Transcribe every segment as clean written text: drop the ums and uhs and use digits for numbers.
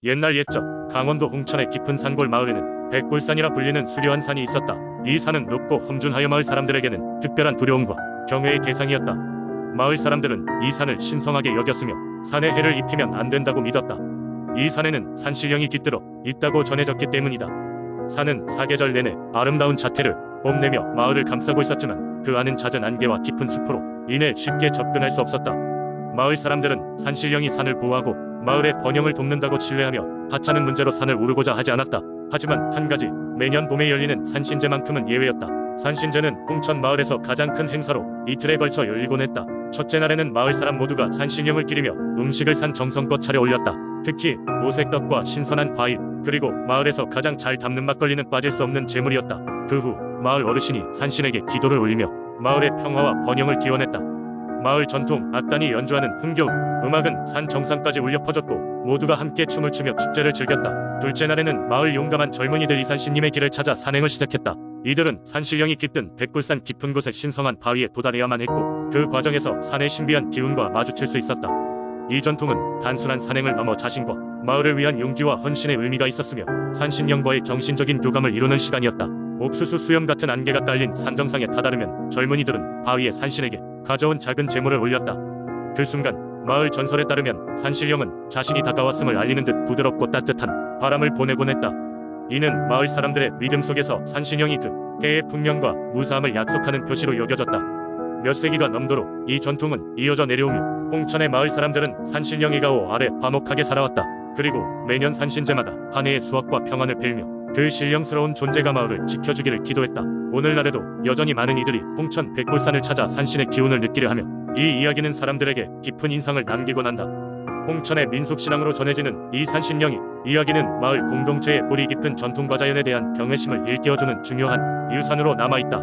옛날 옛적 강원도 홍천의 깊은 산골 마을에는 백골산이라 불리는 수려한 산이 있었다. 이 산은 높고 험준하여 마을 사람들에게는 특별한 두려움과 경외의 대상이었다. 마을 사람들은 이 산을 신성하게 여겼으며 산에 해를 입히면 안 된다고 믿었다. 이 산에는 산신령이 깃들어 있다고 전해졌기 때문이다. 산은 사계절 내내 아름다운 자태를 뽐내며 마을을 감싸고 있었지만 그 안은 잦은 안개와 깊은 숲으로 인해 쉽게 접근할 수 없었다. 마을 사람들은 산신령이 산을 보호하고 마을의 번영을 돕는다고 신뢰하며 하찮은 문제로 산을 오르고자 하지 않았다. 하지만 한 가지, 매년 봄에 열리는 산신제만큼은 예외였다. 산신제는 홍천 마을에서 가장 큰 행사로 이틀에 걸쳐 열리곤 했다. 첫째 날에는 마을 사람 모두가 산신령을 기리며 음식을 산 정성껏 차려 올렸다. 특히 오색떡과 신선한 과일, 그리고 마을에서 가장 잘 담는 막걸리는 빠질 수 없는 제물이었다. 그 후 마을 어르신이 산신에게 기도를 올리며 마을의 평화와 번영을 기원했다. 마을 전통 악단이 연주하는 흥겨운 음악은 산 정상까지 울려 퍼졌고 모두가 함께 춤을 추며 축제를 즐겼다. 둘째 날에는 마을 용감한 젊은이들 이산신님의 길을 찾아 산행을 시작했다. 이들은 산신령이 깃든 백골산 깊은 곳의 신성한 바위에 도달해야만 했고 그 과정에서 산의 신비한 기운과 마주칠 수 있었다. 이 전통은 단순한 산행을 넘어 자신과 마을을 위한 용기와 헌신의 의미가 있었으며 산신령과의 정신적인 교감을 이루는 시간이었다. 옥수수 수염 같은 안개가 깔린 산정상에 다다르면 젊은이들은 바위에 산신에게 가져온 작은 제물을 올렸다. 그 순간 마을 전설에 따르면 산신령은 자신이 다가왔음을 알리는 듯 부드럽고 따뜻한 바람을 보내곤 했다. 이는 마을 사람들의 믿음 속에서 산신령이 그 해의 풍년과 무사함을 약속하는 표시로 여겨졌다. 몇 세기가 넘도록 이 전통은 이어져 내려오며 홍천의 마을 사람들은 산신령의 가호 아래 화목하게 살아왔다. 그리고 매년 산신제마다 한 해의 수확과 평안을 빌며 그 신령스러운 존재가 마을을 지켜주기를 기도했다. 오늘날에도 여전히 많은 이들이 홍천 백골산을 찾아 산신의 기운을 느끼려 하며 이 이야기는 사람들에게 깊은 인상을 남기곤 한다. 홍천의 민속신앙으로 전해지는 이 산신령이 이야기는 마을 공동체의 뿌리 깊은 전통과 자연에 대한 경외심을 일깨워주는 중요한 유산으로 남아있다.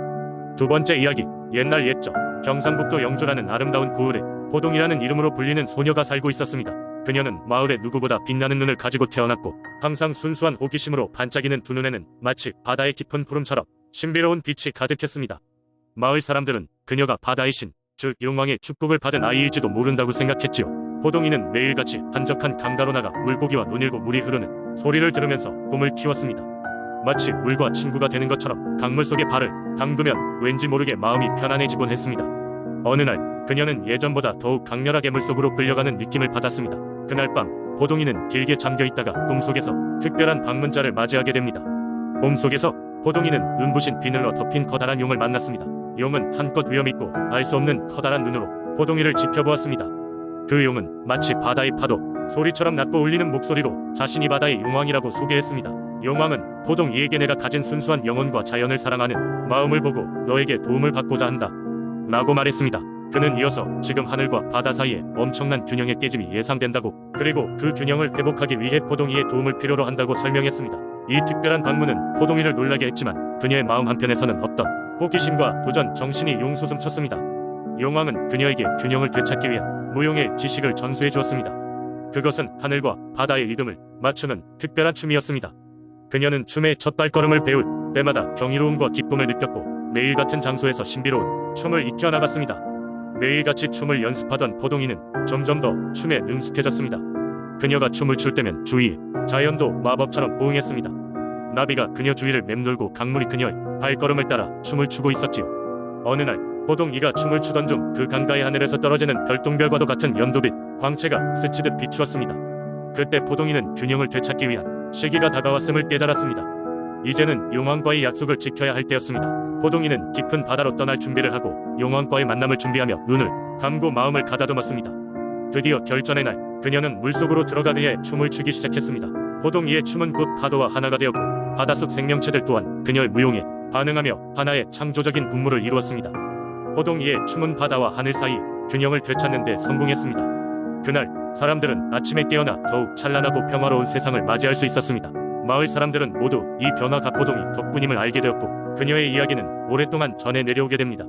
두 번째 이야기, 옛날 옛적 경상북도 영주라는 아름다운 고을에 호동이라는 이름으로 불리는 소녀가 살고 있었습니다. 그녀는 마을의 누구보다 빛나는 눈을 가지고 태어났고 항상 순수한 호기심으로 반짝이는 두 눈에는 마치 바다의 깊은 푸름처럼 신비로운 빛이 가득했습니다. 마을 사람들은 그녀가 바다의 신, 즉 용왕의 축복을 받은 아이일지도 모른다고 생각했지요. 호동이는 매일같이 한적한 강가로 나가 물고기와 논일고 물이 흐르는 소리를 들으면서 꿈을 키웠습니다. 마치 물과 친구가 되는 것처럼 강물 속에 발을 담그면 왠지 모르게 마음이 편안해지곤 했습니다. 어느 날 그녀는 예전보다 더욱 강렬하게 물속으로 끌려가는 느낌을 받았습니다. 그날 밤 호동이는 길게 잠겨있다가 꿈속에서 특별한 방문자를 맞이하게 됩니다. 꿈속에서 호동이는 눈부신 비늘로 덮인 커다란 용을 만났습니다. 용은 한껏 위험있고 알 수 없는 커다란 눈으로 호동이를 지켜보았습니다. 그 용은 마치 바다의 파도 소리처럼 낮고 울리는 목소리로 자신이 바다의 용왕이라고 소개했습니다. 용왕은 호동이에게 내가 가진 순수한 영혼과 자연을 사랑하는 마음을 보고 너에게 도움을 받고자 한다 라고 말했습니다. 그는 이어서 지금 하늘과 바다 사이에 엄청난 균형의 깨짐이 예상된다고, 그리고 그 균형을 회복하기 위해 호동이의 도움을 필요로 한다고 설명했습니다. 이 특별한 방문은 호동이를 놀라게 했지만 그녀의 마음 한편에서는 없던 호기심과 도전 정신이 용솟음쳤습니다. 용왕은 그녀에게 균형을 되찾기 위한 무용의 지식을 전수해 주었습니다. 그것은 하늘과 바다의 리듬을 맞추는 특별한 춤이었습니다. 그녀는 춤의 첫 발걸음을 배울 때마다 경이로움과 기쁨을 느꼈고 매일 같은 장소에서 신비로운 춤을 익혀나갔습니다. 매일같이 춤을 연습하던 호동이는 점점 더 춤에 능숙해졌습니다. 그녀가 춤을 출 때면 주위에 자연도 마법처럼 포옹했습니다. 나비가 그녀 주위를 맴돌고 강물이 그녀의 발걸음을 따라 춤을 추고 있었지요. 어느 날 호동이가 춤을 추던 중 그 강가의 하늘에서 떨어지는 별똥별과도 같은 연두빛 광채가 스치듯 비추었습니다. 그때 호동이는 균형을 되찾기 위한 시기가 다가왔음을 깨달았습니다. 이제는 용왕과의 약속을 지켜야 할 때였습니다. 호동이는 깊은 바다로 떠날 준비를 하고 용왕과의 만남을 준비하며 눈을 감고 마음을 가다듬었습니다. 드디어 결전의 날, 그녀는 물속으로 들어가기 위해 춤을 추기 시작했습니다. 호동이의 춤은 곧 파도와 하나가 되었고 바닷속 생명체들 또한 그녀의 무용에 반응하며 하나의 창조적인 분무를 이루었습니다. 호동이의 춤은 바다와 하늘 사이 균형을 되찾는 데 성공했습니다. 그날 사람들은 아침에 깨어나 더욱 찬란하고 평화로운 세상을 맞이할 수 있었습니다. 마을 사람들은 모두 이 변화가 호동이 덕분임을 알게 되었고 그녀의 이야기는 오랫동안 전해 내려오게 됩니다.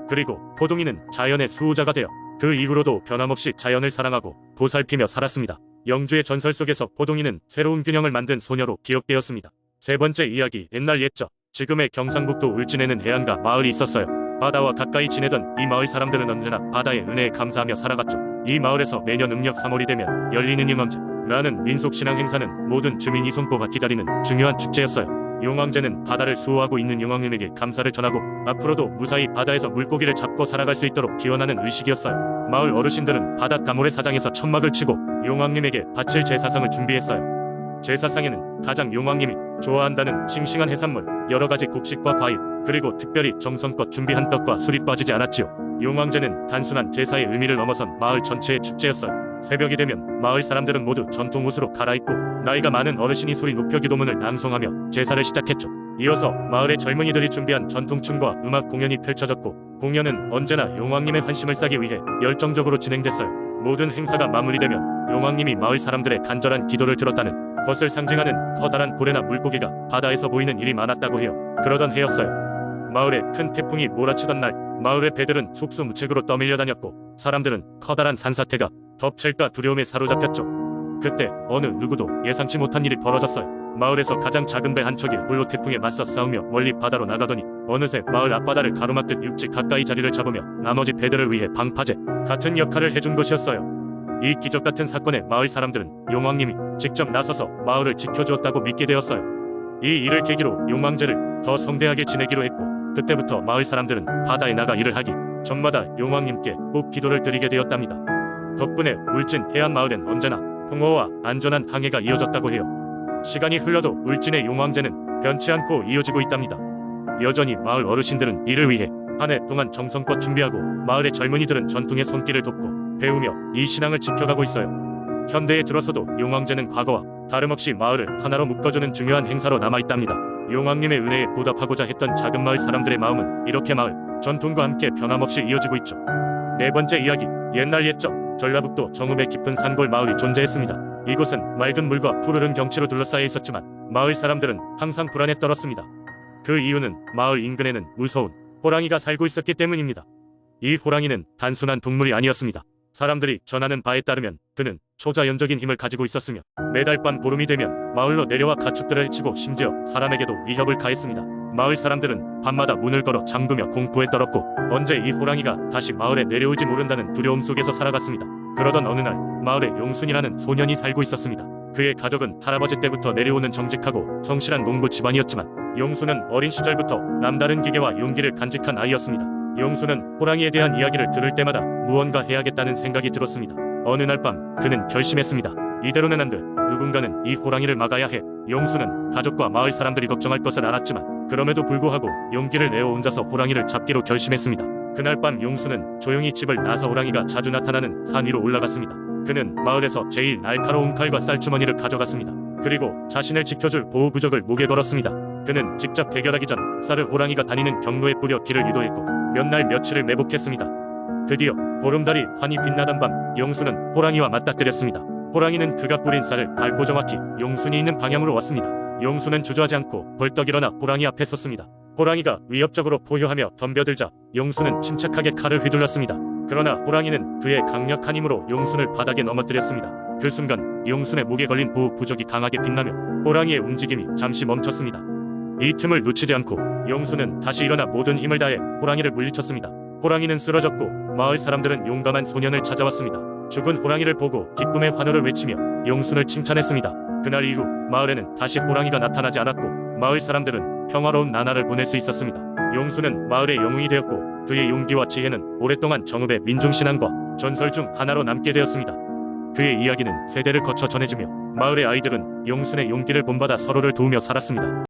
그리고 호동이는 자연의 수호자가 되어 그 이후로도 변함없이 자연을 사랑하고 보살피며 살았습니다. 영주의 전설 속에서 호동이는 새로운 균형을 만든 소녀로 기억되었습니다. 세 번째 이야기, 옛날 옛적 지금의 경상북도 울진에는 해안가 마을이 있었어요. 바다와 가까이 지내던 이 마을 사람들은 언제나 바다의 은혜에 감사하며 살아갔죠. 이 마을에서 매년 음력 3월이 되면 열리는 이맘제 라는 민속신앙 행사는 모든 주민이 손꼽아 기다리는 중요한 축제였어요. 용왕제는 바다를 수호하고 있는 용왕님에게 감사를 전하고 앞으로도 무사히 바다에서 물고기를 잡고 살아갈 수 있도록 기원하는 의식이었어요. 마을 어르신들은 바닷가모래 사장에서 천막을 치고 용왕님에게 바칠 제사상을 준비했어요. 제사상에는 가장 용왕님이 좋아한다는 싱싱한 해산물, 여러가지 곡식과 과일, 그리고 특별히 정성껏 준비한 떡과 술이 빠지지 않았지요. 용왕제는 단순한 제사의 의미를 넘어선 마을 전체의 축제였어요. 새벽이 되면 마을 사람들은 모두 전통 옷으로 갈아입고 나이가 많은 어르신이 소리 높여 기도문을 낭송하며 제사를 시작했죠. 이어서 마을의 젊은이들이 준비한 전통춤과 음악 공연이 펼쳐졌고, 공연은 언제나 용왕님의 환심을 사기 위해 열정적으로 진행됐어요. 모든 행사가 마무리되면 용왕님이 마을 사람들의 간절한 기도를 들었다는 것을 상징하는 커다란 고래나 물고기가 바다에서 보이는 일이 많았다고 해요. 그러던 해였어요. 마을에 큰 태풍이 몰아치던 날, 마을의 배들은 속수무책으로 떠밀려 다녔고 사람들은 커다란 산사태가 덮칠까 두려움에 사로잡혔죠. 그때 어느 누구도 예상치 못한 일이 벌어졌어요. 마을에서 가장 작은 배 한 척이 홀로 태풍에 맞서 싸우며 멀리 바다로 나가더니 어느새 마을 앞바다를 가로막듯 육지 가까이 자리를 잡으며 나머지 배들을 위해 방파제 같은 역할을 해준 것이었어요. 이 기적 같은 사건에 마을 사람들은 용왕님이 직접 나서서 마을을 지켜주었다고 믿게 되었어요. 이 일을 계기로 용왕제를 더 성대하게 지내기로 했고, 그때부터 마을 사람들은 바다에 나가 일을 하기 전마다 용왕님께 꼭 기도를 드리게 되었답니다. 덕분에 울진 해안 마을엔 언제나 풍어와 안전한 항해가 이어졌다고 해요. 시간이 흘러도 울진의 용왕제는 변치 않고 이어지고 있답니다. 여전히 마을 어르신들은 이를 위해 한 해 동안 정성껏 준비하고 마을의 젊은이들은 전통의 손길을 돕고 배우며 이 신앙을 지켜가고 있어요. 현대에 들어서도 용왕제는 과거와 다름없이 마을을 하나로 묶어주는 중요한 행사로 남아있답니다. 용왕님의 은혜에 보답하고자 했던 작은 마을 사람들의 마음은 이렇게 마을 전통과 함께 변함없이 이어지고 있죠. 네 번째 이야기, 옛날 옛적 전라북도 정읍에 깊은 산골 마을이 존재했습니다. 이곳은 맑은 물과 푸르른 경치로 둘러싸여 있었지만 마을 사람들은 항상 불안에 떨었습니다. 그 이유는 마을 인근에는 무서운 호랑이가 살고 있었기 때문입니다. 이 호랑이는 단순한 동물이 아니었습니다. 사람들이 전하는 바에 따르면 그는 초자연적인 힘을 가지고 있었으며 매달 밤 보름이 되면 마을로 내려와 가축들을 해치고 심지어 사람에게도 위협을 가했습니다. 마을 사람들은 밤마다 문을 걸어 잠그며 공포에 떨었고 언제 이 호랑이가 다시 마을에 내려올지 모른다는 두려움 속에서 살아갔습니다. 그러던 어느 날 마을에 용순이라는 소년이 살고 있었습니다. 그의 가족은 할아버지 때부터 내려오는 정직하고 성실한 농부 집안이었지만 용순은 어린 시절부터 남다른 기계와 용기를 간직한 아이였습니다. 용순은 호랑이에 대한 이야기를 들을 때마다 무언가 해야겠다는 생각이 들었습니다. 어느 날 밤 그는 결심했습니다. 이대로는 안 돼. 누군가는 이 호랑이를 막아야 해. 용순은 가족과 마을 사람들이 걱정할 것을 알았지만 그럼에도 불구하고 용기를 내어 혼자서 호랑이를 잡기로 결심했습니다. 그날 밤 용순은 조용히 집을 나서 호랑이가 자주 나타나는 산 위로 올라갔습니다. 그는 마을에서 제일 날카로운 칼과 쌀주머니를 가져갔습니다. 그리고 자신을 지켜줄 보호부적을 목에 걸었습니다. 그는 직접 대결하기 전 쌀을 호랑이가 다니는 경로에 뿌려 길을 유도했고 몇 날 며칠을 매복했습니다. 드디어 보름달이 환히 빛나던 밤 용순은 호랑이와 맞닥뜨렸습니다. 호랑이는 그가 뿌린 쌀을 밟고 정확히 용순이 있는 방향으로 왔습니다. 용순은 주저하지 않고 벌떡 일어나 호랑이 앞에 섰습니다. 호랑이가 위협적으로 포효하며 덤벼들자 용순은 침착하게 칼을 휘둘렀습니다. 그러나 호랑이는 그의 강력한 힘으로 용순을 바닥에 넘어뜨렸습니다. 그 순간 용순의 목에 걸린 부적이 강하게 빛나며 호랑이의 움직임이 잠시 멈췄습니다. 이 틈을 놓치지 않고 용순은 다시 일어나 모든 힘을 다해 호랑이를 물리쳤습니다. 호랑이는 쓰러졌고 마을 사람들은 용감한 소년을 찾아왔습니다. 죽은 호랑이를 보고 기쁨의 환호를 외치며 용순을 칭찬했습니다. 그날 이후 마을에는 다시 호랑이가 나타나지 않았고 마을 사람들은 평화로운 나날을 보낼 수 있었습니다. 용순은 마을의 영웅이 되었고 그의 용기와 지혜는 오랫동안 정읍의 민중신앙과 전설 중 하나로 남게 되었습니다. 그의 이야기는 세대를 거쳐 전해지며 마을의 아이들은 용순의 용기를 본받아 서로를 도우며 살았습니다.